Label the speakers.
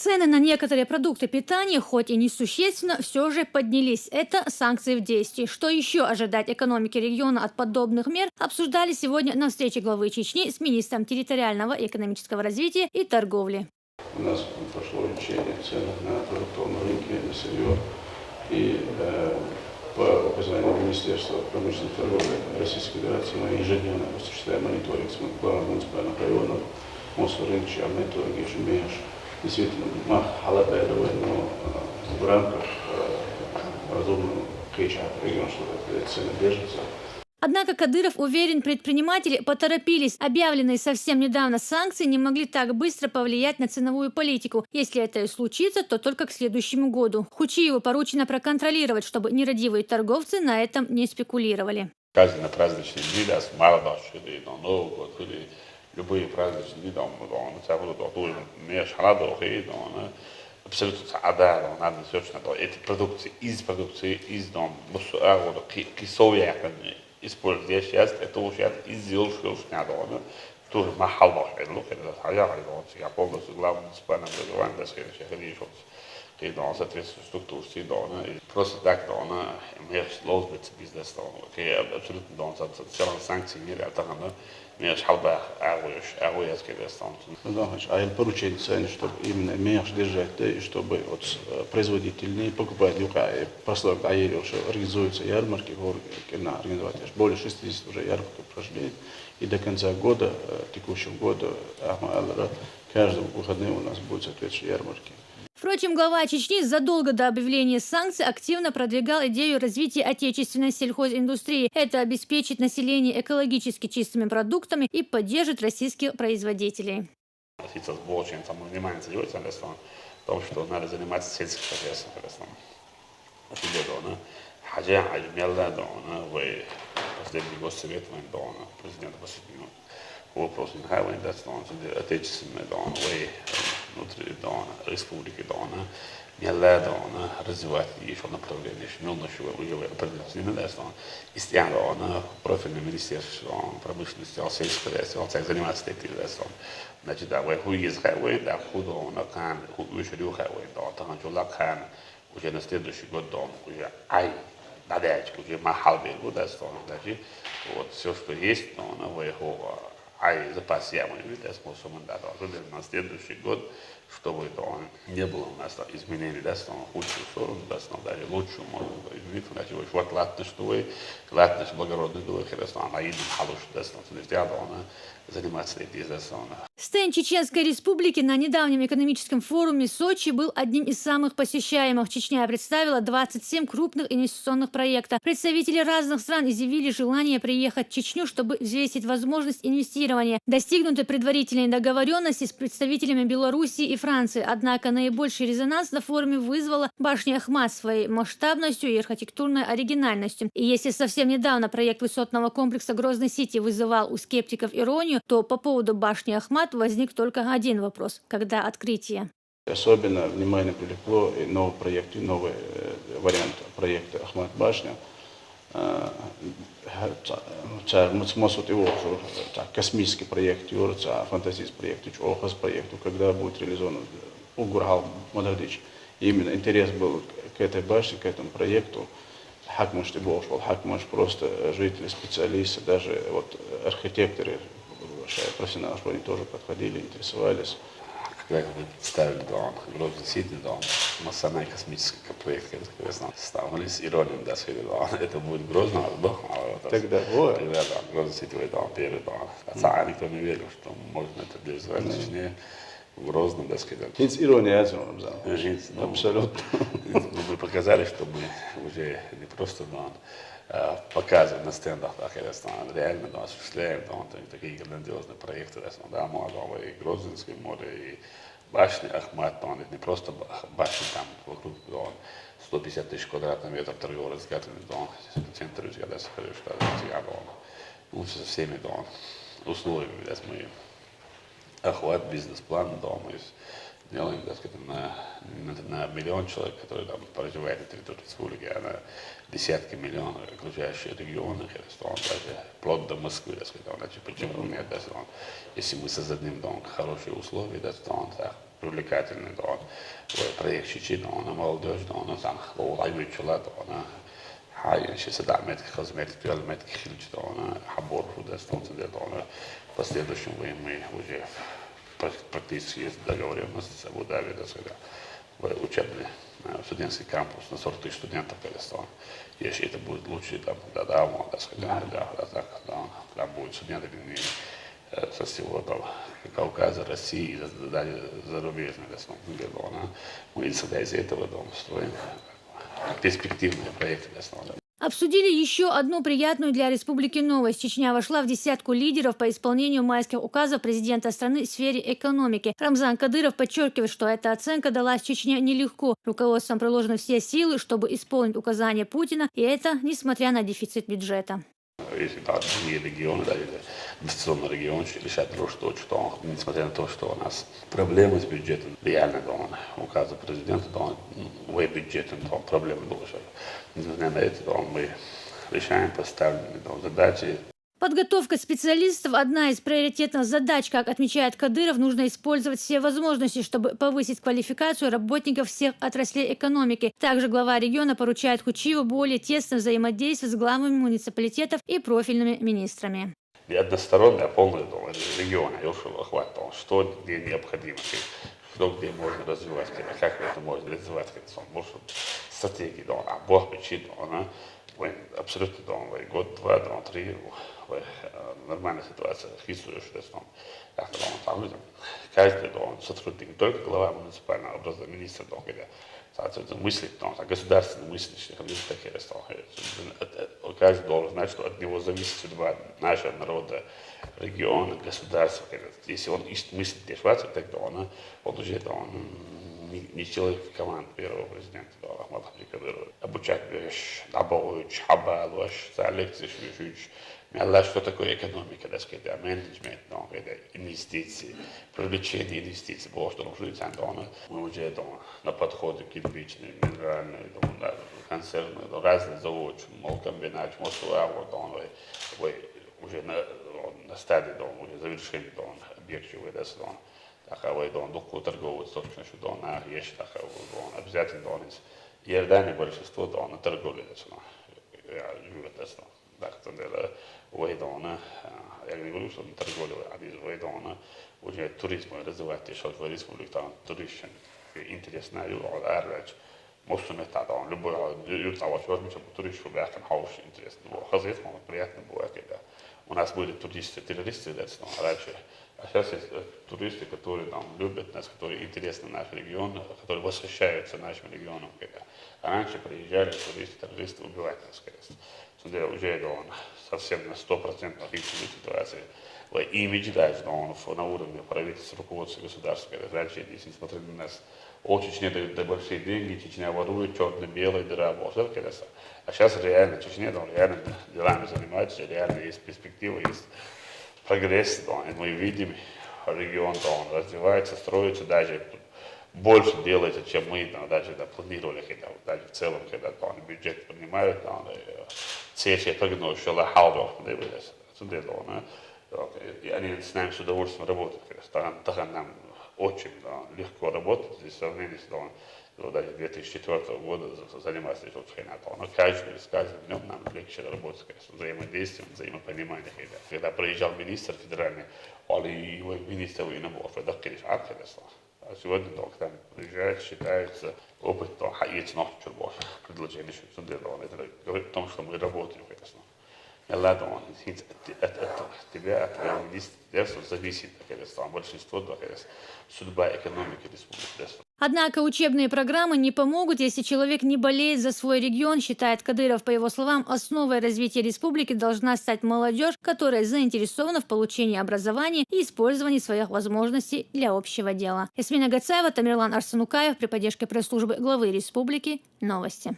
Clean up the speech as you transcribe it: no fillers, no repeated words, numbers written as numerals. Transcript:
Speaker 1: Цены на некоторые продукты питания, хоть и несущественно, все же поднялись. Это санкции в действии. Что еще ожидать экономике региона от подобных мер, обсуждали сегодня на встрече главы Чечни с министром территориального и экономического развития и торговли.
Speaker 2: У нас прошло лечение цен на продуктовом рынке, на сырье. И по указанию Министерства промышленности и торговли Российской Федерации мы ежедневно осуществляем мониторинг с главных муниципальных районов, Мосрынчи, Алматурги, Жмеш. Действительно, но в рамках разумного региона, чтобы цены держатся.
Speaker 1: Однако Кадыров уверен, предприниматели поторопились. Объявленные совсем недавно санкции не могли так быстро повлиять на ценовую политику. Если это и случится, то только к следующему году. Хучиеву поручено проконтролировать, чтобы нерадивые торговцы на этом не спекулировали.
Speaker 3: Каждый праздничный день, да, мало дошли, но Новый год, или любые праздничные дни, абсолютно сада, надо точно, эти продукции из дома, кисовые, используя сейчас, это уже изделия надо, тоже махал, я полностью главным муниципальным образованием, соответствует структуре, просто так, имеешь лозбиц бизнес, абсолютно, санкции мира, имеешь халба, агуяс,
Speaker 2: А поручение цены, чтобы именно имеешь держать, и чтобы производитель не покупает люка, прослойка, а организуются ярмарки, организовать более 60 уже ярмарок прошли, и до конца года, текущего года, каждого выходные у нас будут соответствующие ярмарки.
Speaker 1: Впрочем, глава Чечни задолго до объявления санкций активно продвигал идею развития отечественной сельхозиндустрии. Это обеспечит население экологически чистыми продуктами и поддержит российских производителей.
Speaker 3: Сейчас больше внимания уделяется тому, что надо заниматься сельским хозяйством. Последний госсовет президента последнего вопрос отечественной внутри республики развивать еще направление, профильное министерство промышленности, сельского хозяйства, заниматься этим. Значит, уже на следующий год уже уже махал вот все, что есть, запас ямы, на следующий год, чтобы не было у нас изменений, в худшую сторону, даже лучшую, можно изменить, вот латныш благородный дух, наидем халуш, заниматься этим.
Speaker 1: Стенд Чеченской Республики на недавнем экономическом форуме Сочи был одним из самых посещаемых. Чечня представила 27 крупных инвестиционных проектов. Представители разных стран изъявили желание приехать в Чечню, чтобы взвесить возможность инвестирования. Достигнуты предварительные договоренности с представителями Белоруссии и Франции. Однако наибольший резонанс на форуме вызвала башня Ахмат своей масштабностью и архитектурной оригинальностью. И если совсем недавно проект высотного комплекса Грозный-Сити вызывал у скептиков иронию, то по поводу башни Ахмат возник только один вопрос – когда открытие?
Speaker 2: Особенно внимание привлекло и новый проект, и новый вариант проекта Ахмат башня. Смысл его, космический проект, фантастический проект, проект, когда будет реализован Угурхал Мадардич. Именно интерес был к этой башне, к этому проекту. Хакмаш просто жители, специалисты, даже архитекторы, профессионалы, что они тоже подходили, интересовались.
Speaker 3: Когда мы ставили Грозный-Сити, национальный космический проект, ставились иронией, это будет Грозно,
Speaker 2: тогда
Speaker 3: Грозный-Сити первый, никто не верил, что можно это реализовать, точнее, в Грозном,
Speaker 2: ирония, абсолютно.
Speaker 3: Мы показали, что мы уже не просто показываем на стендах, реально осуществляем такие грандиозные проекты, и Грозненское море, и башни Ахмат, это не просто башни, там вокруг 150 тысяч квадратных метров торгового разгадывания, центр со всеми условиями, мы охват, бизнес-план, мы делаем, на миллион человек, которые проживают на территории республики, а на десятки миллионов окружающих регионов, даже вплоть до Москвы, почему нет, если мы создадим хорошие условия, привлекательный проект Чечни, молодежь, там, лайвичула, حاليا شيء سدعمت خدمات كلمات خلج دونا حبور وده استنصد دونا последующем мы уже практически договорим с Абу Даби, в учебный студенческий кампус на 40 тысяч студентов Казахстана. Если это будет лучше, там будет студенты со всего Кавказа, России, даже зарубежных, мы исходя из этого строим перспективные проекты.
Speaker 1: Обсудили еще одну приятную для республики новость. Чечня вошла в десятку лидеров по исполнению майских указов президента страны в сфере экономики. Рамзан Кадыров подчеркивает, что эта оценка далась Чечне нелегко. Руководством приложены все силы, чтобы исполнить указания Путина, и это несмотря на дефицит бюджета.
Speaker 3: Если другие регионы, даже инвестиционный регион, решать что несмотря на то, что у нас проблемы с бюджетом, реально указы президента, бюджетом проблемы больше. Несмотря на это, мы решаем поставленные задачи.
Speaker 1: Подготовка специалистов – одна из приоритетных задач. Как отмечает Кадыров, нужно использовать все возможности, чтобы повысить квалификацию работников всех отраслей экономики. Также глава региона поручает Хучиеву более тесно взаимодействовать с главами муниципалитетов и профильными министрами.
Speaker 3: И односторонне полный регион, что где необходимо, что где можно развивать, как это можно развивать, может стратегии, абсолютно год, два, три, нормальная ситуация, каждый сотрудник, не только глава муниципального образования, министр, мыслить, государственный мыслящий, каждый должен знать, что от него зависит судьба нашего народа, региона, государства. Если он мыслит дешеваться, тогда он уже не человек команд первого президента Ахмада Кадырова. Обучать что такое экономика, менеджмент, инвестиции, привлечение инвестиций, мы уже на подходе кирпичные, минеральные, консервные, разные заводы, молкомбинат, уже на стадии уже завершения объекта. Такой духу торговый собственно, что есть обязательно Иордания большинство на торговле живет. Так, я не говорю, что торговля, уже туризм развивать, еще в республике, туристам интересно, может, это любой турист, чтобы интересно, приятно было, когда у нас были туристы-террористы раньше. А сейчас есть туристы, которые любят нас, которые интересны наш регион, которые восхищаются нашим регионом. А раньше приезжали туристы-террористы убивать нас. Уже совсем на 100% истинной ситуации. Имидж даже на уровне правительства, руководства государства. Раньше, если смотрели на нас, Чечня дают большие деньги, Чечня ворует, черно-белый, дыра, а сейчас реально Чечня реально делами занимается, реально есть перспектива, есть прогресс, и мы видим, регион развивается, строится, даже больше делается, чем мы даже планировали, даже в целом, когда бюджет принимают, все прогнозы, что и они с нами с удовольствием работают, нам очень легко работать, в сравнении с даже 2004 года заниматься этим. Но с каждым днем нам легче работать, взаимодействием, взаимопониманием. Когда приезжал министр федеральный, его министр не был, а сегодня, когда приезжает, считается опыт, есть чуть больше предложений, что это говорит о том, что мы работаем. От тебя, от твоего министерства зависит большинство судьба экономики республики.
Speaker 1: Однако учебные программы не помогут, если человек не болеет за свой регион, считает Кадыров. По его словам, основой развития республики должна стать молодежь, которая заинтересована в получении образования и использовании своих возможностей для общего дела. Ясмина Гацаева, Тамерлан Арсанукаев при поддержке пресс-службы главы республики. Новости.